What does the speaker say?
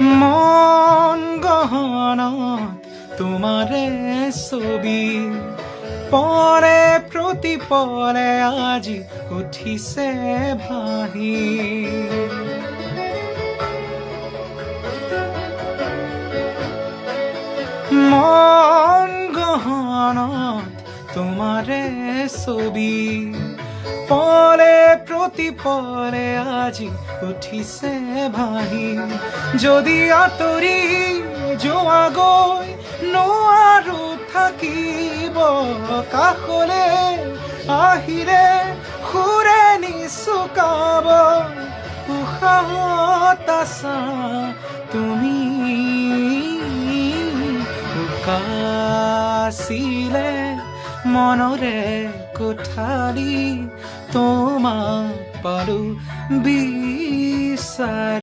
মন গহনত তোমাৰে ছবি পৰে প্ৰতি পৰে আজি উঠিছে ভাহি মন গহনত তোমাৰে ছবি পৰে প্ৰতি পৰে আজি উঠিছে ভাহি যদি আঁতৰি যোৱা গৈ নোৱাৰো থাকিব কাষলে আহিলে সুৰে নিচুকাব উশাহত আছা তুমি উকাছিলে মনৰে কোঠালি তোমাক পালো বিচাৰি